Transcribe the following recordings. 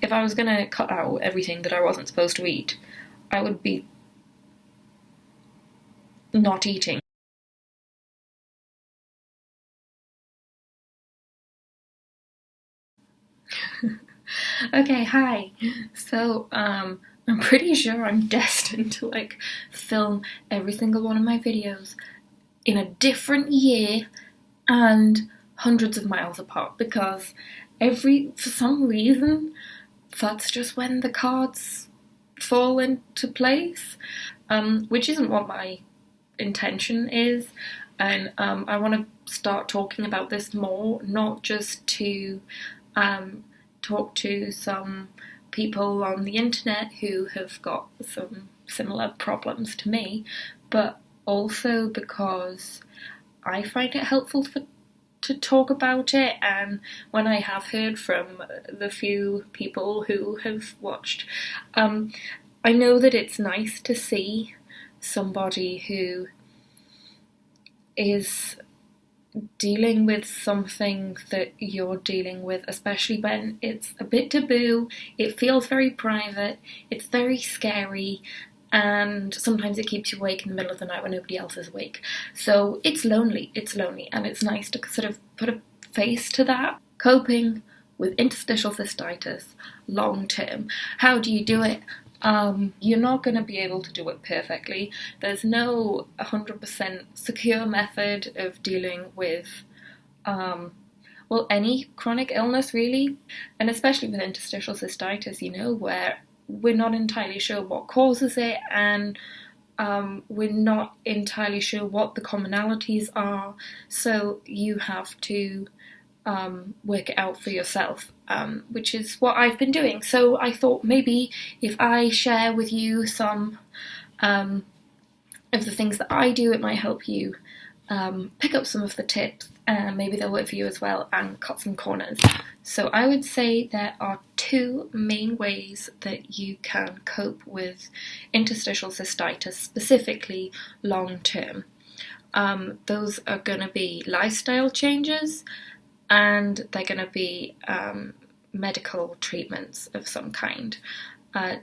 if I was going to cut out everything that I wasn't supposed to eat, I would be not eating. Okay, hi. So, I'm pretty sure I'm destined to like film every single one of my videos in a different year and hundreds of miles apart because for some reason, that's just when the cards fall into place, which isn't what my intention is. And I want to start talking about this more, not just to talk to some people on the internet who have got some similar problems to me, but also because I find it helpful to talk about it. And when I have heard from the few people who have watched, I know that it's nice to see somebody who is dealing with something that you're dealing with, especially when it's a bit taboo, it feels very private, it's very scary, and sometimes it keeps you awake in the middle of the night when nobody else is awake. So it's lonely, and it's nice to sort of put a face to that. Coping with interstitial cystitis long term. How do you do it? You're not going to be able to do it perfectly. There's no 100% secure method of dealing with, any chronic illness really, and especially with interstitial cystitis, where we're not entirely sure what causes it, and we're not entirely sure what the commonalities are, so you have to work it out for yourself, which is what I've been doing. So I thought maybe if I share with you some of the things that I do, it might help you pick up some of the tips, and maybe they'll work for you as well and cut some corners. So I would say there are two main ways that you can cope with interstitial cystitis, specifically long term. Those are going to be lifestyle changes, and they're going to be medical treatments of some kind.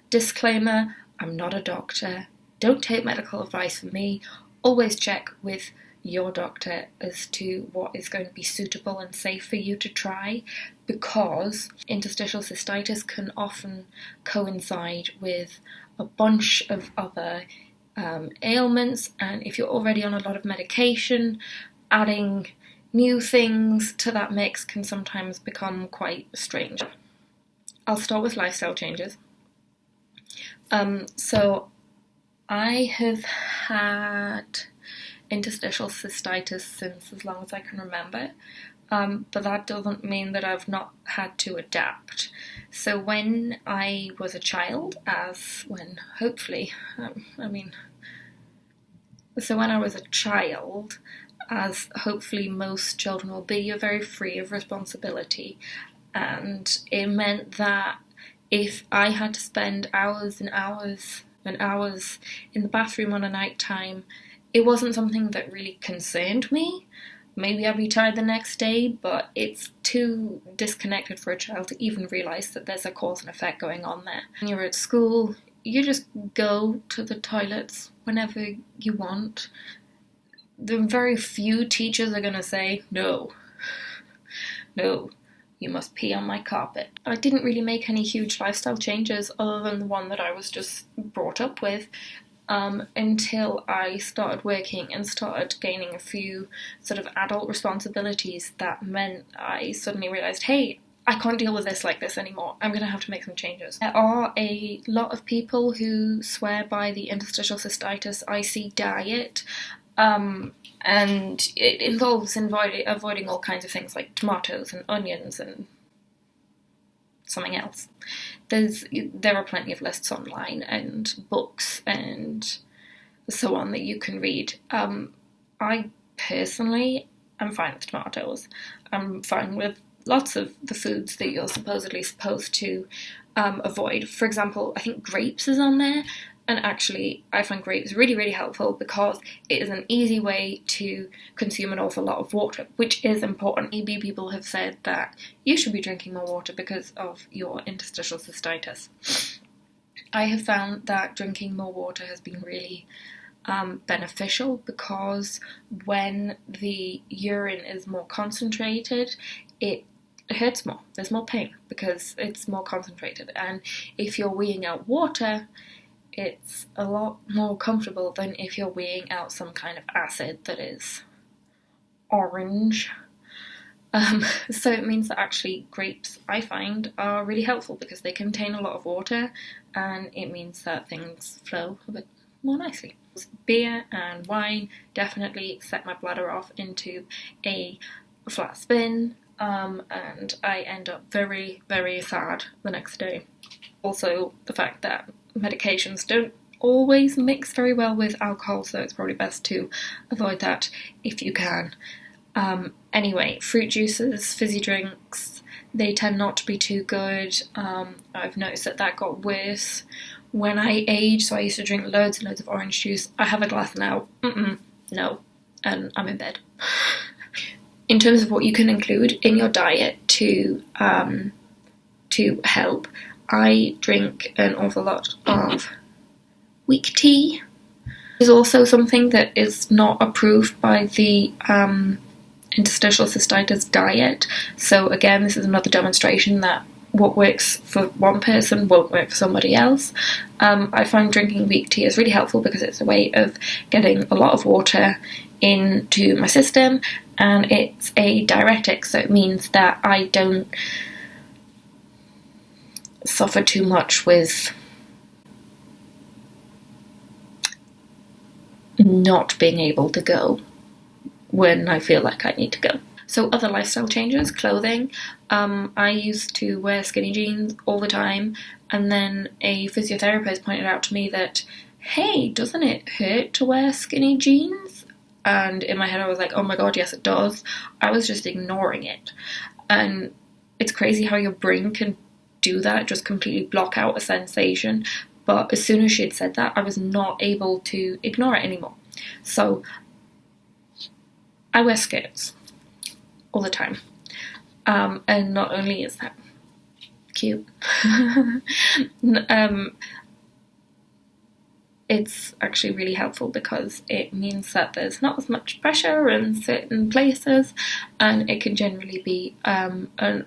Disclaimer, I'm not a doctor. Don't take medical advice from me. Always check with your doctor as to what is going to be suitable and safe for you to try, because interstitial cystitis can often coincide with a bunch of other ailments, and if you're already on a lot of medication, adding new things to that mix can sometimes become quite strange. I'll start with lifestyle changes. So I have had interstitial cystitis since as long as I can remember, but that doesn't mean that I've not had to adapt. So when I was a child, when I was a child, as hopefully most children will be, you're very free of responsibility, and it meant that if I had to spend hours and hours and hours in the bathroom on a night time, it wasn't something that really concerned me. Maybe I'd be tired the next day, but it's too disconnected for a child to even realise that there's a cause and effect going on there. When you're at school, you just go to the toilets whenever you want. The very few teachers are going to say, no, you must pee on my carpet. I didn't really make any huge lifestyle changes other than the one that I was just brought up with, until I started working and started gaining a few sort of adult responsibilities that meant I suddenly realised, hey, I can't deal with this like this anymore. I'm going to have to make some changes. There are a lot of people who swear by the interstitial cystitis IC diet, and it involves avoiding all kinds of things like tomatoes and onions and something else. There are plenty of lists online and books and so on that you can read. I personally am fine with tomatoes. I'm fine with lots of the foods that you're supposedly supposed to avoid. For example, I think grapes is on there. And actually, I find grapes really, really helpful because it is an easy way to consume an awful lot of water, which is important. Maybe people have said that you should be drinking more water because of your interstitial cystitis. I have found that drinking more water has been really beneficial because when the urine is more concentrated, it hurts more. There's more pain because it's more concentrated. And if you're weeing out water, it's a lot more comfortable than if you're weeing out some kind of acid that is orange. So it means that actually grapes, I find, are really helpful because they contain a lot of water, and it means that things flow a bit more nicely. Beer and wine definitely set my bladder off into a flat spin, and I end up very, very sad the next day. Also, the fact that medications don't always mix very well with alcohol, so it's probably best to avoid that if you can. Anyway, fruit juices, fizzy drinks, they tend not to be too good. I've noticed that got worse when I aged, so I used to drink loads and loads of orange juice. I have a glass now. No, and I'm in bed. In terms of what you can include in your diet to help, I drink an awful lot of weak tea. It's also something that is not approved by the interstitial cystitis diet. So again, this is another demonstration that what works for one person won't work for somebody else. I find drinking weak tea is really helpful because it's a way of getting a lot of water into my system, and it's a diuretic, so it means that I don't suffer too much with not being able to go when I feel like I need to go. So other lifestyle changes, clothing. I used to wear skinny jeans all the time, and then a physiotherapist pointed out to me that, hey, doesn't it hurt to wear skinny jeans? And in my head I was like, oh my god, yes it does. I was just ignoring it. And it's crazy how your brain can do that, just completely block out a sensation. But as soon as she had said that, I was not able to ignore it anymore. So I wear skirts all the time. And not only is that cute, it's actually really helpful because it means that there's not as much pressure in certain places, and it can generally be an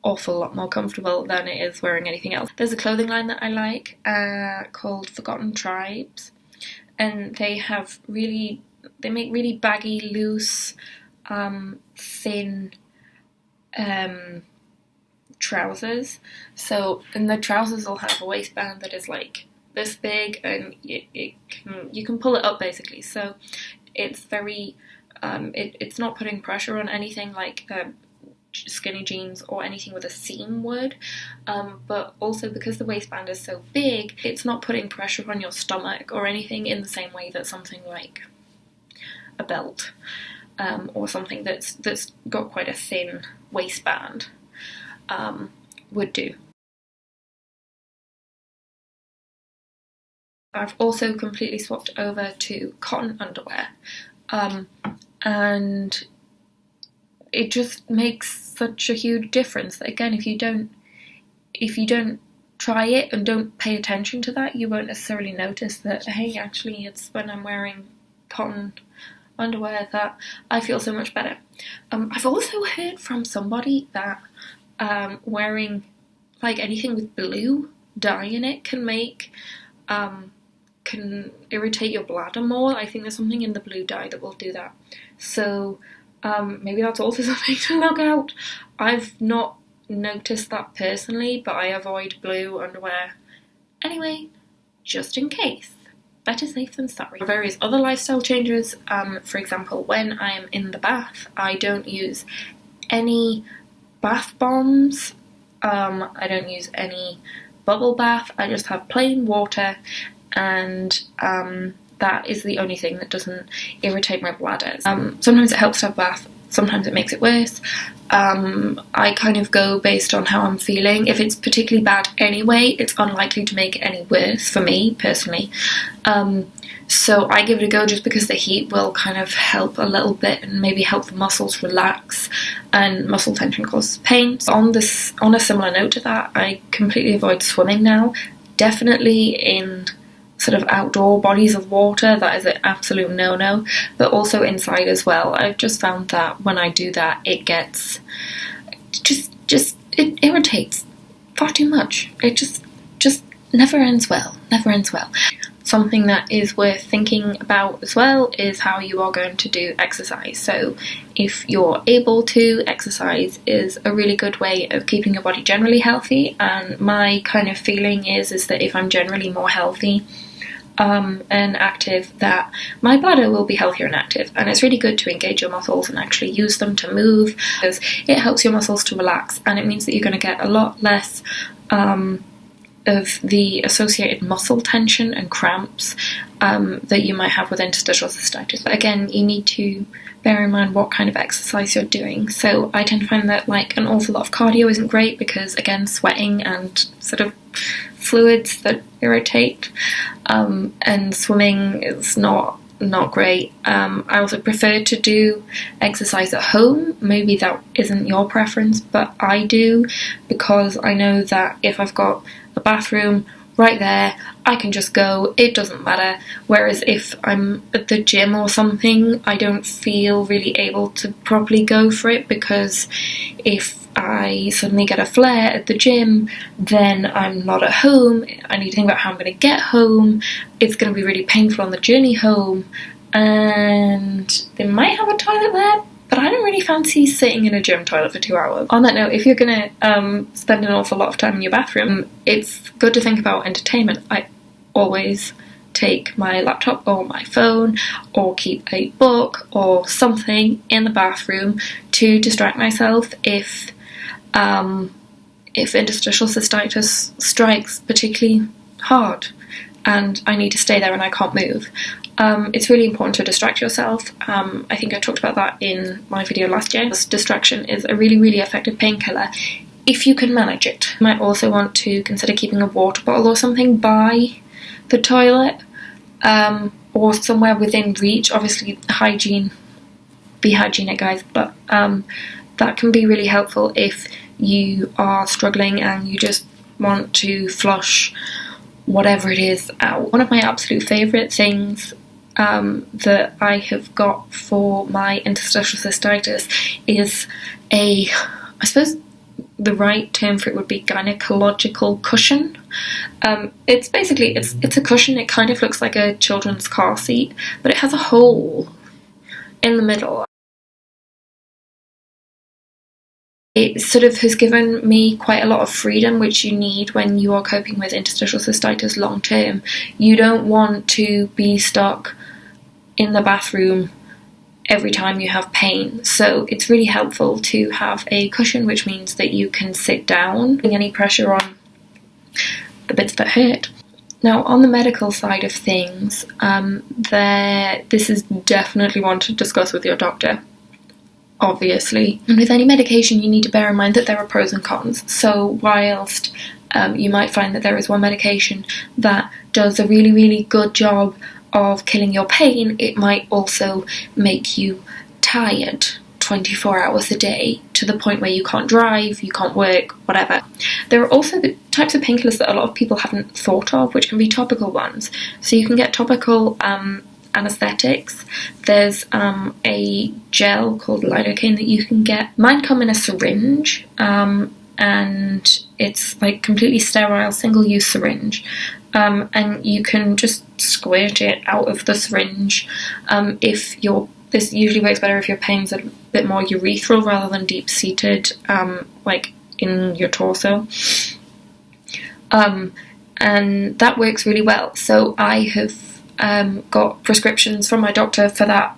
awful lot more comfortable than it is wearing anything else. There's a clothing line that I like called Forgotten Tribes, and they make really baggy, loose, thin trousers. So, and the trousers will have a waistband that is like this big, and you can pull it up basically. So it's very it's not putting pressure on anything like skinny jeans or anything with a seam would, but also because the waistband is so big, it's not putting pressure on your stomach or anything in the same way that something like a belt or something that's got quite a thin waistband would do. I've also completely swapped over to cotton underwear, and it just makes such a huge difference that, again, if you don't try it and don't pay attention to that, you won't necessarily notice that, hey, actually it's when I'm wearing cotton underwear that I feel so much better. I've also heard from somebody that wearing like anything with blue dye in it can irritate your bladder more. I think there's something in the blue dye that will do that. So maybe that's also something to look out. I've not noticed that personally, but I avoid blue underwear anyway, just in case. Better safe than sorry. Various other lifestyle changes. For example, when I'm in the bath, I don't use any bath bombs. I don't use any bubble bath. I just have plain water, and that is the only thing that doesn't irritate my bladder. Sometimes it helps to have a bath sometimes it makes it worse. I kind of go based on how I'm feeling. If it's particularly bad anyway, it's unlikely to make it any worse for me personally. So I give it a go just because the heat will kind of help a little bit and maybe help the muscles relax, and muscle tension causes pain. So on a similar note to that, I completely avoid swimming now. Definitely in sort of outdoor bodies of water, that is an absolute no-no, but also inside as well. I've just found that when I do that, it gets it irritates far too much. It just never ends well. Something that is worth thinking about as well is how you are going to do exercise. So if you're able to, exercise is a really good way of keeping your body generally healthy, and my kind of feeling is that if I'm generally more healthy and active, that my bladder will be healthier and active. And it's really good to engage your muscles and actually use them to move, because it helps your muscles to relax, and it means that you're going to get a lot less of the associated muscle tension and cramps that you might have with interstitial cystitis. But again, you need to bear in mind what kind of exercise you're doing. So I tend to find that like an awful lot of cardio isn't great, because again, sweating and sort of fluids that irritate, and swimming is not great. I also prefer to do exercise at home. Maybe that isn't your preference, but I do, because I know that if I've got a bathroom right there, I can just go, it doesn't matter. Whereas if I'm at the gym or something, I don't feel really able to properly go for it, because if I suddenly get a flare at the gym, then I'm not at home. I need to think about how I'm going to get home. It's going to be really painful on the journey home, and they might have a toilet there, but I don't really fancy sitting in a gym toilet for 2 hours. On that note, if you're going to spend an awful lot of time in your bathroom, it's good to think about entertainment. I always take my laptop or my phone, or keep a book or something in the bathroom to distract myself if interstitial cystitis strikes particularly hard and I need to stay there and I can't move. It's really important to distract yourself. I think I talked about that in my video last year. Distraction is a really, really effective painkiller if you can manage it. You might also want to consider keeping a water bottle or something by the toilet, or somewhere within reach. Obviously, be hygienic, guys, but that can be really helpful if you are struggling and you just want to flush whatever it is out. One of my absolute favourite things that I have got for my interstitial cystitis is I suppose the right term for it would be gynecological cushion. It's basically, it's a cushion. It kind of looks like a children's car seat, but it has a hole in the middle. It sort of has given me quite a lot of freedom, which you need when you are coping with interstitial cystitis long term. You don't want to be stuck in the bathroom every time you have pain. So it's really helpful to have a cushion, which means that you can sit down, putting any pressure on the bits that hurt. Now, on the medical side of things, this is definitely one to discuss with your doctor, obviously. And with any medication, you need to bear in mind that there are pros and cons. So whilst you might find that there is one medication that does a really, really good job of killing your pain, it might also make you tired 24 hours a day to the point where you can't drive, you can't work, whatever. There are also the types of painkillers that a lot of people haven't thought of, which can be topical ones. So you can get topical anesthetics. There's a gel called lidocaine that you can get. Mine come in a syringe, and it's like completely sterile, single-use syringe. And you can just squirt it out of the syringe. This usually works better if your pain's a bit more urethral rather than deep-seated, like in your torso. And that works really well. So I have got prescriptions from my doctor for that.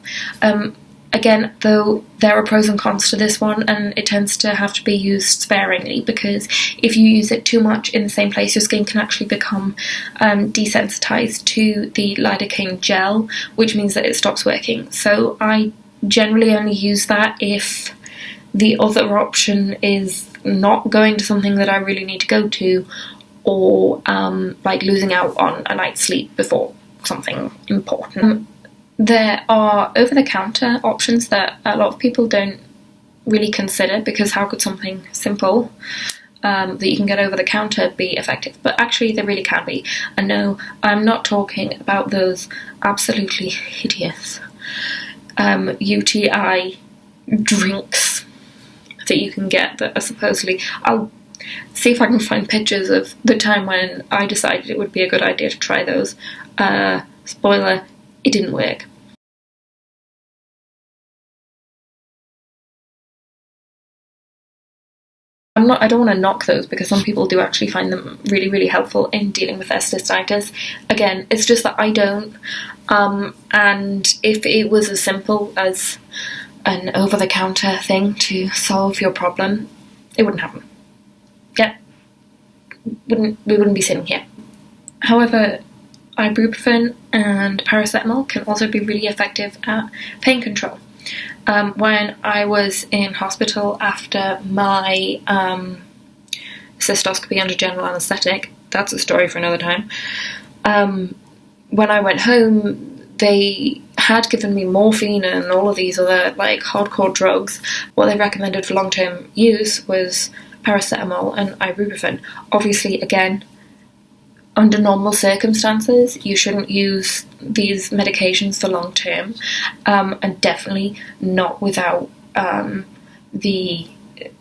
Again, though, there are pros and cons to this one, and it tends to have to be used sparingly, because if you use it too much in the same place, your skin can actually become desensitized to the lidocaine gel, which means that it stops working. So I generally only use that if the other option is not going to something that I really need to go to, or like losing out on a night's sleep before something important. There are over-the-counter options that a lot of people don't really consider, because how could something simple that you can get over the counter be effective? But actually they really can be. And no, I'm not talking about those absolutely hideous UTI drinks that you can get that are supposedly... I'll see if I can find pictures of the time when I decided it would be a good idea to try those. Spoiler, it didn't work. I don't want to knock those, because some people do actually find them really, really helpful in dealing with their cystitis. Again, it's just that I don't. And if it was as simple as an over-the-counter thing to solve your problem, it wouldn't happen. Yeah, we wouldn't be sitting here. However, ibuprofen and paracetamol can also be really effective at pain control. When I was in hospital after my cystoscopy under general anaesthetic, that's a story for another time, when I went home, they had given me morphine and all of these other like hardcore drugs. What they recommended for long-term use was paracetamol and ibuprofen. Obviously, again, under normal circumstances, you shouldn't use these medications for long term, and definitely not without the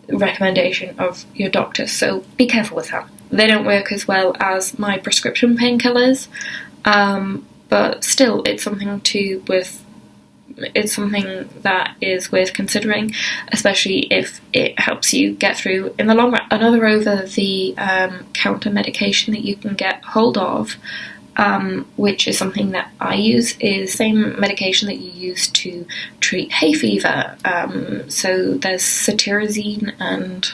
recommendation of your doctor. So be careful with that. They don't work as well as my prescription painkillers, but still, it's something that is worth considering, especially if it helps you get through in the long run. Another over-the-counter medication that you can get hold of, which is something that I use, is the same medication that you use to treat hay fever. So there's cetirizine and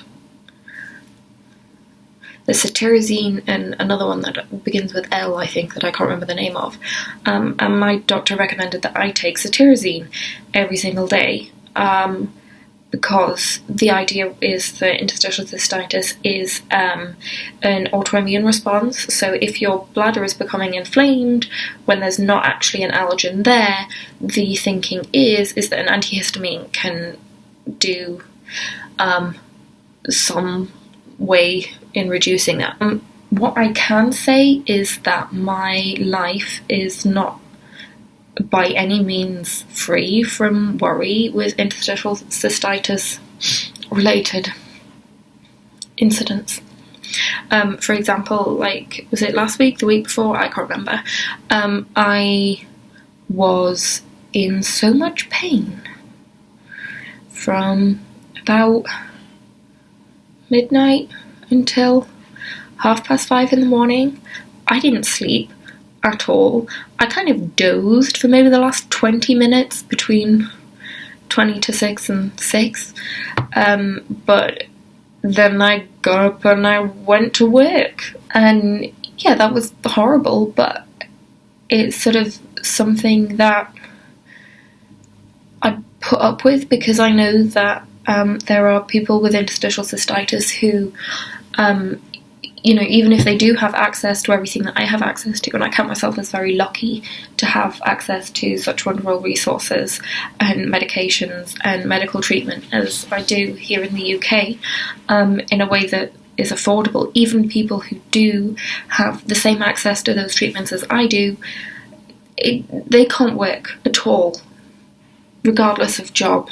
another one that begins with L, I think, that I can't remember the name of. And my doctor recommended that I take cetirizine every single day, because the idea is that interstitial cystitis is an autoimmune response. So if your bladder is becoming inflamed when there's not actually an allergen there, the thinking is that an antihistamine can do some way in reducing that. What I can say is that my life is not by any means free from worry with interstitial cystitis related incidents. For example, like, was it last week, the week before? I can't remember. I was in so much pain from about midnight until 5:30 in the morning. I didn't sleep at all. I kind of dozed for maybe the last 20 minutes between 20 to 6 and 6. But then I got up and I went to work. And yeah, that was horrible, but it's sort of something that I put up with, because I know that there are people with interstitial cystitis who, even if they do have access to everything that I have access to, and I count myself as very lucky to have access to such wonderful resources and medications and medical treatment as I do here in the UK, in a way that is affordable. Even people who do have the same access to those treatments as I do, they can't work at all, regardless of job.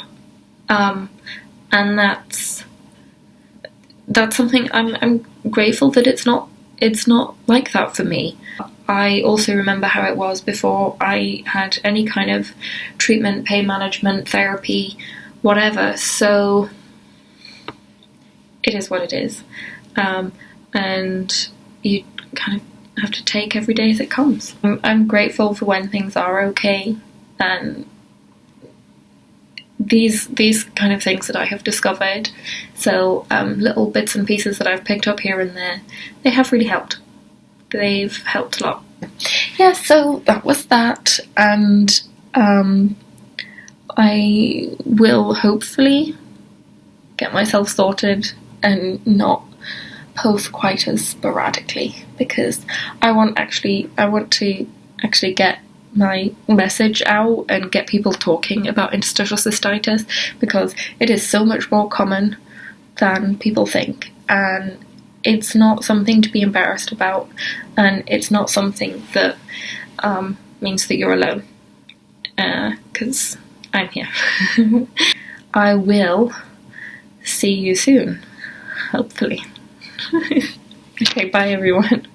And that's something I'm grateful that it's not like that for me. I also remember how it was before I had any kind of treatment, pain management, therapy, whatever. So it is what it is, and you kind of have to take every day as it comes. I'm grateful for when things are okay, and these kind of things that I have discovered, so little bits and pieces that I've picked up here and there, they have really helped. They've helped a lot. Yeah, so that was that, and I will hopefully get myself sorted and not post quite as sporadically, because I want to actually get my message out and get people talking about interstitial cystitis, because it is so much more common than people think, and it's not something to be embarrassed about, and it's not something that means that you're alone, because I'm here. I will see you soon, hopefully. Okay, bye everyone.